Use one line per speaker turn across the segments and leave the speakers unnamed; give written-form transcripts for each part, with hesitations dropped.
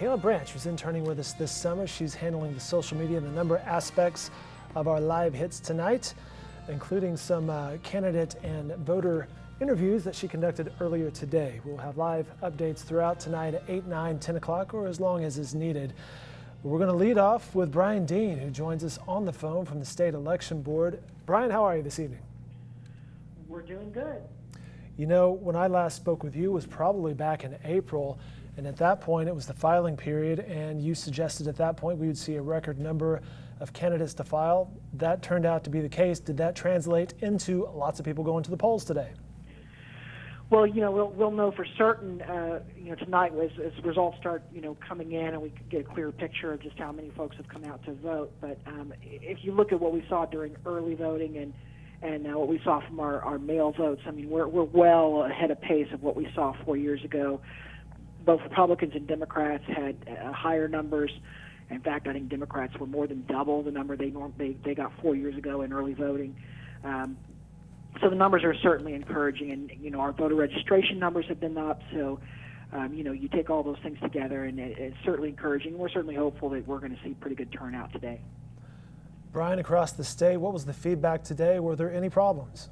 Kayla Branch, who's interning with us this summer. She's handling the social media and the number of aspects of our live hits tonight, including some candidate and voter interviews that she conducted earlier today. We'll have live updates throughout tonight at 8, 9, 10 o'clock, or as long as is needed. We're going to lead off with Bryan Dean, who joins us on the phone from the State Election Board. Bryan, how are you this evening?
We're doing good.
You know, when I last spoke with you was probably back in April, and at that point it was the filing period, and you suggested at that point we would see a record number of candidates to file. That turned out to be the case. Did that translate into lots of people going to the polls today?
Well, we'll know for certain, tonight as results start, coming in, and we can get a clearer picture of just how many folks have come out to vote. But if you look at what we saw during early voting and what we saw from our mail votes, I mean, we're well ahead of pace of what we saw 4 years ago. Both Republicans and Democrats had higher numbers. In fact, I think Democrats were more than double the number they got 4 years ago in early voting. So the numbers are certainly encouraging, and our voter registration numbers have been up. So you take all those things together, and it's certainly encouraging. We're certainly hopeful that we're going to see pretty good turnout today.
Bryan, across the state, what was the feedback today? Were there any problems?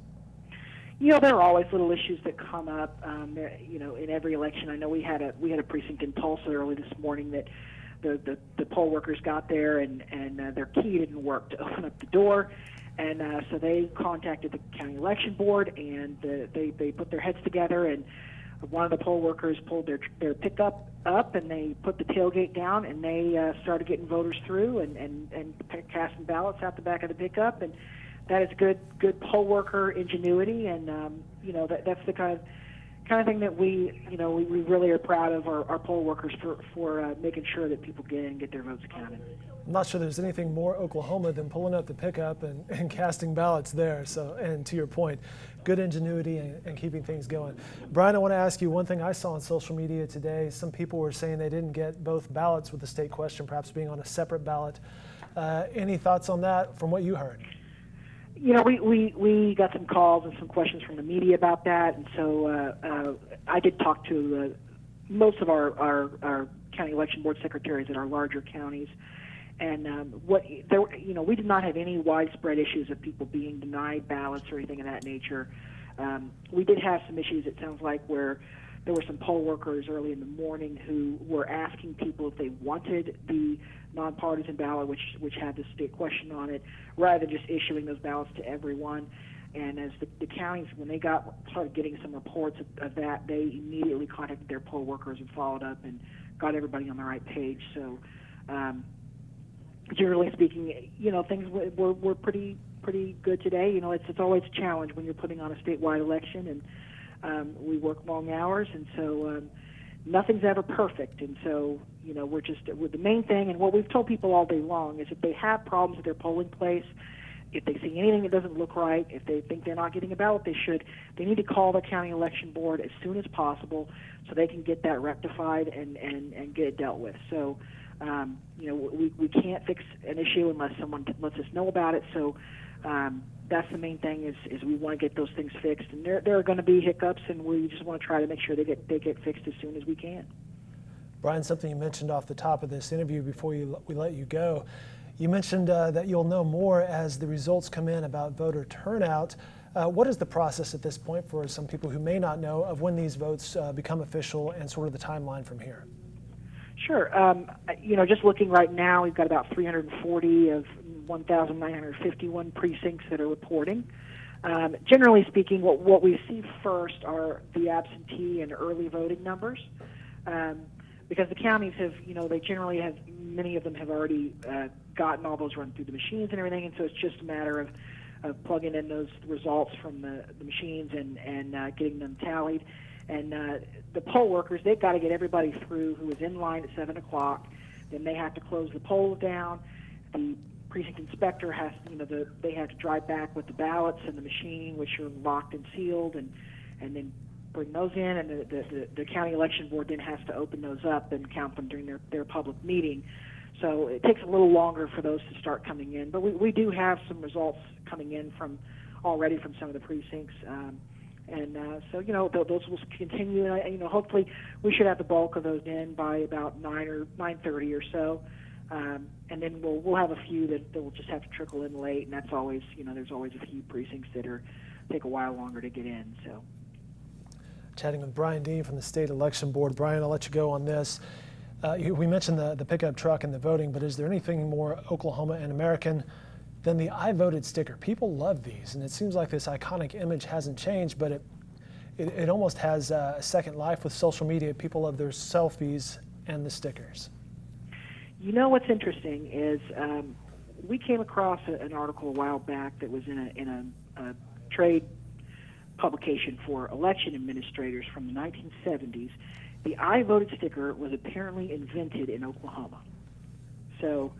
There are always little issues that come up. In every election. I know we had a precinct in Tulsa early this morning that the poll workers got there and their key didn't work to open up the door. And so they contacted the county election board, and they put their heads together, and one of the poll workers pulled their pickup up, and they put the tailgate down, and they started getting voters through and casting ballots out the back of the pickup. And that is good poll worker ingenuity, and that's the kind of thing that we really are proud of our poll workers for making sure that people get in and get their votes counted.
I'm not sure there's anything more Oklahoma than pulling up the pickup and casting ballots there. So, and to your point, good ingenuity and keeping things going. Bryan, I want to ask you one thing I saw on social media today. Some people were saying they didn't get both ballots with the state question, perhaps being on a separate ballot. Any thoughts on that from what you heard?
We got some calls and some questions from the media about that, and so I did talk to most of our county election board secretaries at our larger counties, and we did not have any widespread issues of people being denied ballots or anything of that nature. We did have some issues, it sounds like, where there were some poll workers early in the morning who were asking people if they wanted the nonpartisan ballot, which had the state question on it, rather than just issuing those ballots to everyone. And as the counties, when they started getting some reports of that, they immediately contacted their poll workers and followed up and got everybody on the right page. So, generally speaking, things were pretty good today. It's always a challenge when you're putting on a statewide election, and we work long hours, and so nothing's ever perfect. And so, we're the main thing, and what we've told people all day long is if they have problems at their polling place, if they see anything that doesn't look right, if they think they're not getting a ballot they need to call the county election board as soon as possible so they can get that rectified and get it dealt with. So, we can't fix an issue unless someone lets us know about it. So that's the main thing is we want to get those things fixed. And there are going to be hiccups, and we just want to try to make sure they get fixed as soon as we can.
Bryan, something you mentioned off the top of this interview before we let you go, you mentioned that you'll know more as the results come in about voter turnout. What is the process at this point for some people who may not know of when these votes become official and sort of the timeline from here?
Sure. Just looking right now, we've got about 340 of 1,951 precincts that are reporting. Generally speaking, what we see first are the absentee and early voting numbers. Because the counties have, they generally have, many of them have already gotten all those run through the machines and everything, and so it's just a matter of plugging in those results from the machines and getting them tallied. And the poll workers, they've got to get everybody through who is in line at 7 o'clock. Then they have to close the polls down. The precinct inspector has, they have to drive back with the ballots and the machine, which are locked and sealed, and then bring those in, and the county election board then has to open those up and count them during their public meeting. So it takes a little longer for those to start coming in. But we do have some results coming in already from some of the precincts. And so, those will continue. And, hopefully we should have the bulk of those in by about 9 or 9:30 or so. And then we'll have a few that will just have to trickle in late, and that's always, there's always a few precincts that take a while longer to get in. So,
chatting with Bryan Dean from the State Election Board. Bryan, I'll let you go on this. We mentioned the pickup truck and the voting, but is there anything more Oklahoma and American than the I voted sticker? People love these, and it seems like this iconic image hasn't changed, but it almost has a second life with social media. People love their selfies and the stickers.
What's interesting is we came across an article a while back that was in a trade publication for election administrators from the 1970s. The I voted sticker was apparently invented in Oklahoma. So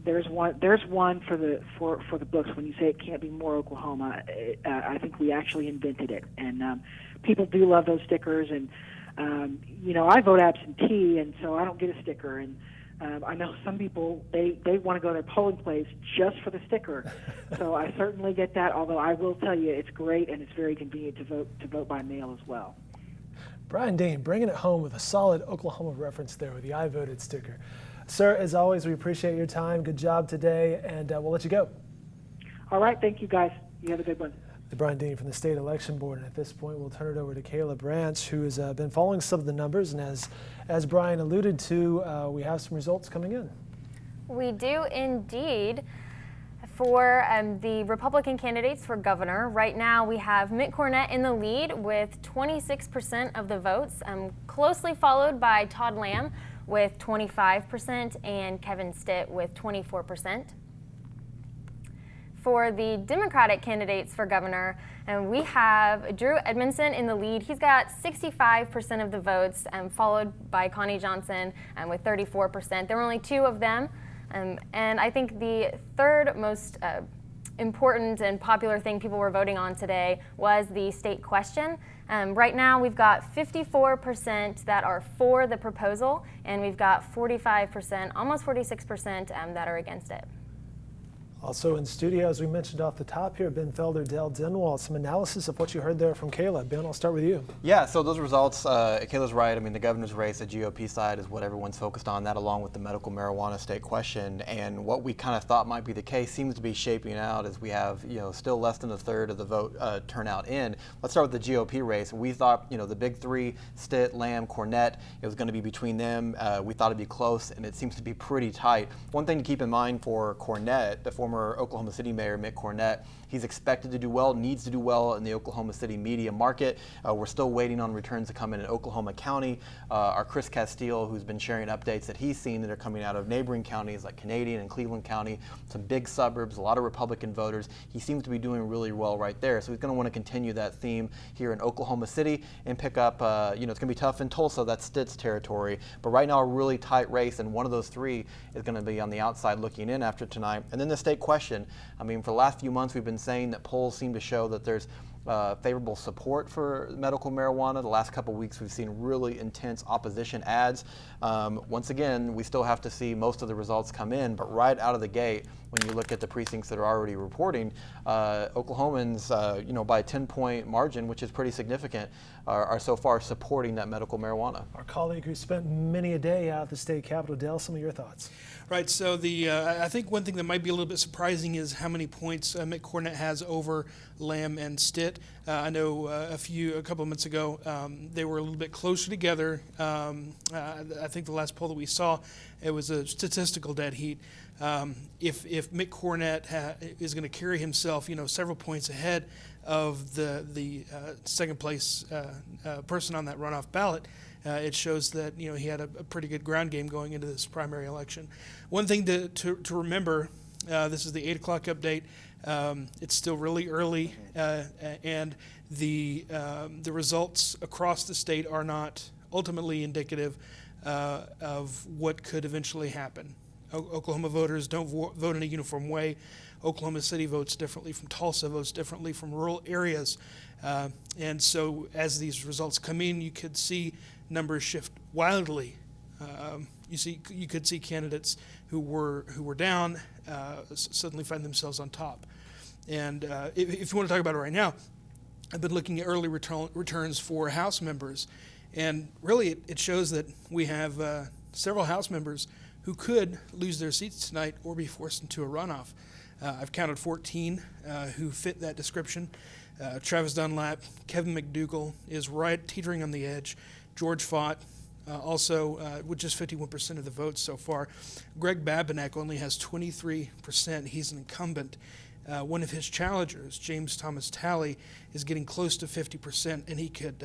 there's one for the books. When you say it can't be more Oklahoma, I think we actually invented it, and people do love those stickers. And I vote absentee, and so I don't get a sticker. And I know some people, they want to go to their polling place just for the sticker. So I certainly get that, although I will tell you it's great and it's very convenient to vote by mail as well.
Bryan Dean, bringing it home with a solid Oklahoma reference there with the I voted sticker. Sir, as always, we appreciate your time. Good job today, and we'll let you go.
All right, thank you guys. You have a good one.
Bryan Dean from the State Election Board, and at this point we'll turn it over to Kayla Branch, who has been following some of the numbers, and as Bryan alluded to, we have some results coming in.
We do indeed. For the Republican candidates for governor, right now we have Mitt Cornett in the lead with 26% of the votes, closely followed by Todd Lamb with 25% and Kevin Stitt with 24%. For the Democratic candidates for governor, we have Drew Edmondson in the lead. He's got 65% of the votes, followed by Connie Johnson with 34%. There were only two of them. And I think the third most important and popular thing people were voting on today was the state question. Right now we've got 54% that are for the proposal, and we've got 45%, almost 46% that are against it.
Also in studio, as we mentioned off the top here, Ben Felder, Denwalt, some analysis of what you heard there from Kayla. Ben, I'll start with you.
Yeah, so those results, Kayla's right. I mean, the governor's race, the GOP side is what everyone's focused on, that along with the medical marijuana state question. And what we kind of thought might be the case seems to be shaping out as we have, still less than a third of the vote turnout in. Let's start with the GOP race. We thought, the big three, Stitt, Lamb, Cornett, it was going to be between them. We thought it'd be close, and it seems to be pretty tight. One thing to keep in mind for Cornett, the former Oklahoma City Mayor Mitt Cornett, he's expected to do well, needs to do well in the Oklahoma City media market. We're still waiting on returns to come in Oklahoma County. Our Chris Castile, who's been sharing updates that he's seen that are coming out of neighboring counties like Canadian and Cleveland County, some big suburbs, a lot of Republican voters. He seems to be doing really well right there. So he's going to want to continue that theme here in Oklahoma City and pick up, it's going to be tough in Tulsa, that's Stitt's territory. But right now a really tight race, and one of those three is going to be on the outside looking in after tonight. And then the state question. I mean, for the last few months we've been saying that polls seem to show that there's favorable support for medical marijuana. The last couple of weeks we've seen really intense opposition ads. Once again, we still have to see most of the results come in, but right out of the gate, when you look at the precincts that are already reporting, Oklahomans, by a 10-point margin, which is pretty significant, are so far supporting that medical marijuana.
Our colleague who spent many a day out at the state capitol, Dale, some of your thoughts.
Right, so I think one thing that might be a little bit surprising is how many points Mitt Cornett has over Lamb and Stitt. I know a couple of months ago they were a little bit closer together. I think the last poll that we saw, it was a statistical dead heat. If Mitt Cornett is going to carry himself, several points ahead of the second place person on that runoff ballot, it shows that he had a pretty good ground game going into this primary election. One thing to remember, this is the 8 o'clock update. It's still really early, and the results across the state are not ultimately indicative of what could eventually happen. Oklahoma voters don't vote in a uniform way. Oklahoma City votes differently from Tulsa, votes differently from rural areas. And so as these results come in, you could see numbers shift wildly. You could see candidates who were down suddenly find themselves on top. And if you want to talk about it right now, I've been looking at early returns for House members, and really it shows that we have several House members who could lose their seats tonight or be forced into a runoff. I've counted 14 who fit that description. Travis Dunlap, Kevin McDougal is right teetering on the edge. George Fott, also with just 51% of the votes so far. Greg Babinek only has 23%. He's an incumbent. One of his challengers, James Thomas Talley, is getting close to 50%, and he could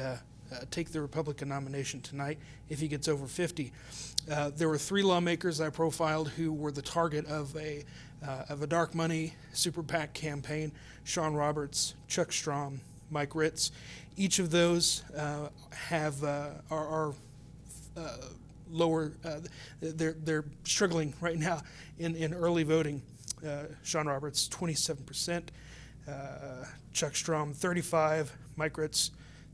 take the Republican nomination tonight if he gets over 50. There were 3 lawmakers I profiled who were the target of a dark money super PAC campaign: Sean Roberts, Chuck Strom, Mike Ritz. Each of those are lower. They're struggling right now in early voting. Sean Roberts 27%, Chuck Strom 35%, Mike Ritz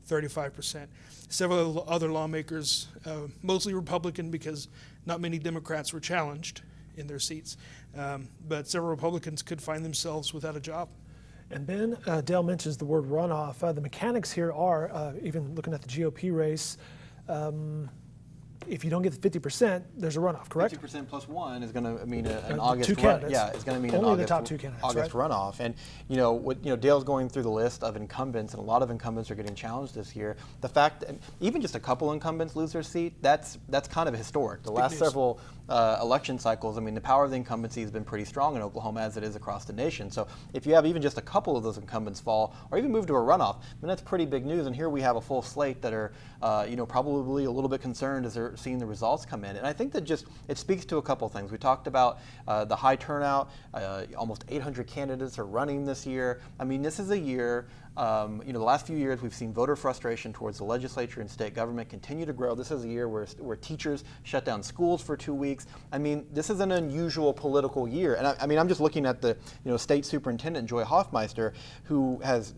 35%. Several other lawmakers, mostly Republican because not many Democrats were challenged in their seats, but several Republicans could find themselves without a job.
And Ben, Dale mentions the word runoff. The mechanics here are, even looking at the GOP race, if you don't get the 50%, there's a runoff, correct?
50% plus 1 is going to mean an August.
2 candidates.
Yeah, it's going to mean
only
an August,
the top 2 candidates,
August
right?
runoff. And Dale's going through the list of incumbents, and a lot of incumbents are getting challenged this year. The fact that even just a couple incumbents lose their seat, that's kind of historic. The last several election cycles, I mean, the power of the incumbency has been pretty strong in Oklahoma, as it is across the nation. So if you have even just a couple of those incumbents fall, or even move to a runoff, I mean, that's pretty big news. And here we have a full slate that are, probably a little bit concerned as they're seeing the results come in. And I think that it speaks to a couple things. We talked about the high turnout. Almost 800 candidates are running this year. I mean, this is a year. The last few years we've seen voter frustration towards the legislature and state government continue to grow. This is a year where teachers shut down schools for 2 weeks. I mean, this is an unusual political year. And I'm just looking at the state superintendent, Joy Hoffmeister, who has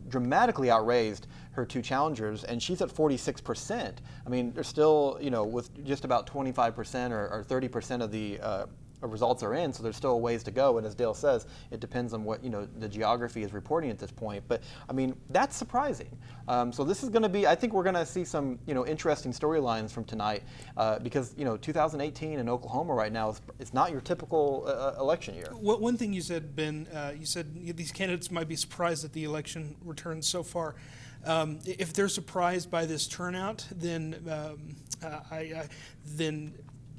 dramatically outraised her 2 challengers, and she's at 46%. I mean, there's still, with just about 25% or 30% of the results are in, so there's still a ways to go. And as Dale says, it depends on what the geography is reporting at this point. But I mean, that's surprising. So this is going to be, I think we're going to see some interesting storylines from tonight because 2018 in Oklahoma right now is not your typical election year.
One thing you said, Ben, you said these candidates might be surprised at the election returns so far. If they're surprised by this turnout, then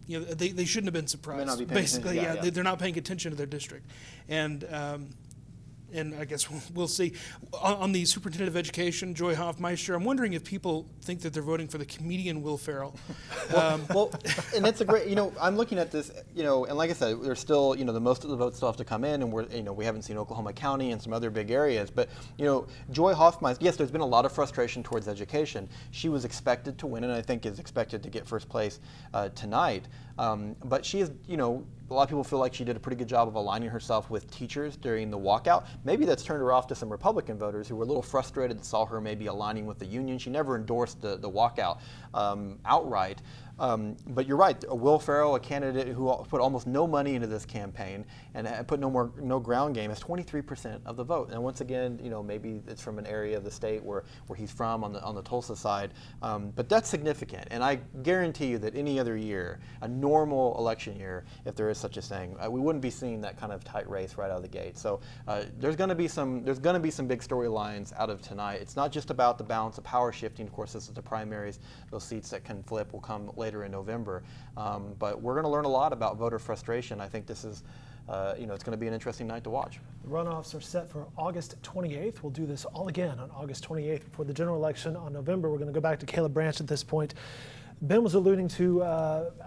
they shouldn't have been surprised. Basically, they're not paying attention to their district, and I guess we'll see. On the superintendent of education, Joy Hoffmeister, I'm wondering if people think that they're voting for the comedian Will Ferrell.
Well, and that's a great. I'm looking at this. And like I said, there's still the most of the votes still have to come in, and we haven't seen Oklahoma County and some other big areas. But Joy Hoffmeister, yes, there's been a lot of frustration towards education. She was expected to win, and I think is expected to get first place tonight. But she is, a lot of people feel like she did a pretty good job of aligning herself with teachers during the walkout. Maybe that's turned her off to some Republican voters who were a little frustrated and saw her maybe aligning with the union. She never endorsed the walkout outright. But you're right, Will Ferrell, a candidate who put almost no money into this campaign and put no ground game, has 23% of the vote. And once again, maybe it's from an area of the state where he's from on the Tulsa side. But that's significant. And I guarantee you that any other year, a normal election year, if there is such a thing, we wouldn't be seeing that kind of tight race right out of the gate. So there's going to be some big storylines out of tonight. It's not just about the balance of power shifting. Of course, this is the primaries. Those seats that can flip will come later in November. But we're going to learn a lot about voter frustration. I think this is, it's going to be an interesting night to watch.
The runoffs are set for August 28th. We'll do this all again on August 28th before the general election on November. We're going to go back to Kayla Branch at this point. Ben was alluding to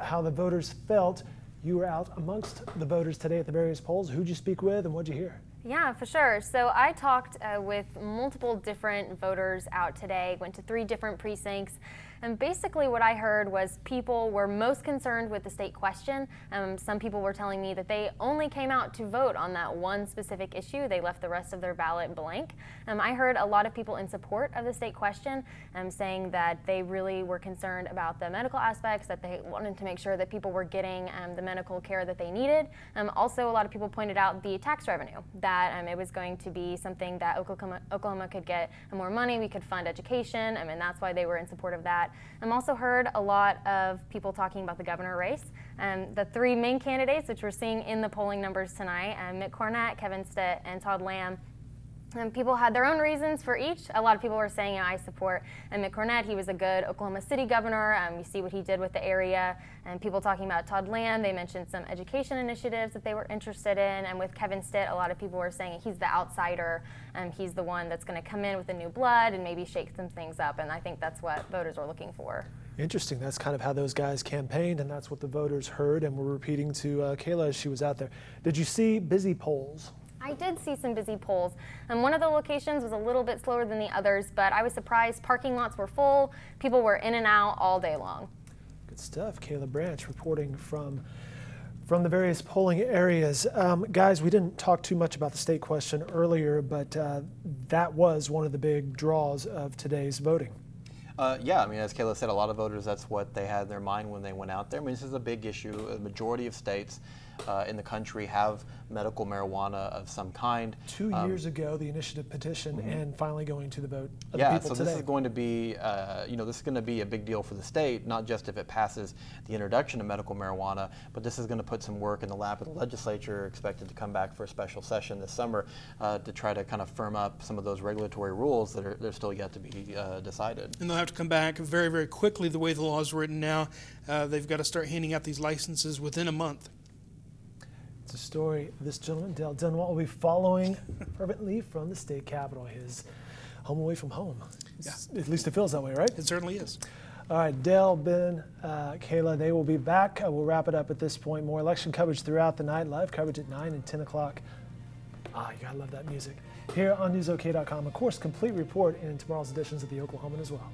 how the voters felt. You were out amongst the voters today at the various polls. Who'd you speak with and what'd you hear?
Yeah, for sure. So I talked with multiple different voters out today, went to 3 different precincts, And basically what I heard was people were most concerned with the state question. Some people were telling me that they only came out to vote on that one specific issue. They left the rest of their ballot blank. I heard a lot of people in support of the state question saying that they really were concerned about the medical aspects, that they wanted to make sure that people were getting the medical care that they needed. Also, a lot of people pointed out the tax revenue, that it was going to be something that Oklahoma could get more money, we could fund education, and that's why they were in support of that. Also heard a lot of people talking about the governor race. The three main candidates, which we're seeing in the polling numbers tonight, Mitt Cornett, Kevin Stitt, and Todd Lamb. And people had their own reasons for each. A lot of people were saying, I support Mitt Cornett. He was a good Oklahoma City governor. You see what he did with the area. And people talking about Todd Lamb, they mentioned some education initiatives that they were interested in. And with Kevin Stitt, a lot of people were saying he's the outsider. He's the one that's going to come in with the new blood and maybe shake some things up. And I think that's what voters are looking for.
Interesting. That's kind of how those guys campaigned, and that's what the voters heard and were repeating to Kayla as she was out there. Did you see busy polls?
I did see some busy polls. One of the locations was a little bit slower than the others, but I was surprised. Parking lots were full. People were in and out all day long.
Good stuff. Kayla Branch reporting from the various polling areas. Guys, we didn't talk too much about the state question earlier, but that was one of the big draws of today's voting.
Yeah, as Kayla said, a lot of voters, that's what they had in their mind when they went out there. This is a big issue. A majority of states in the country have medical marijuana of some kind.
2 years ago, the initiative petition, and finally going to the vote of
yeah,
the people
so
today.
This is going to be, this is going to be a big deal for the state, not just if it passes the introduction of medical marijuana, but this is going to put some work in the lap of the legislature, expected to come back for a special session this summer to try to kind of firm up some of those regulatory rules that are still yet to be decided.
And they'll have to come back very, very quickly the way the law is written now. They've got to start handing out these licenses within a month.
It's a story this gentleman, Dale Denwalt, will be following fervently from the state capitol, his home away from home.
Yeah.
At least it feels that way, right?
It certainly is.
All right, Dale, Ben, Kayla, they will be back. We'll wrap it up at this point. More election coverage throughout the night, live coverage at 9 and 10 o'clock. You gotta love that music. Here on NewsOK.com, of course, complete report in tomorrow's editions of the Oklahoman as well.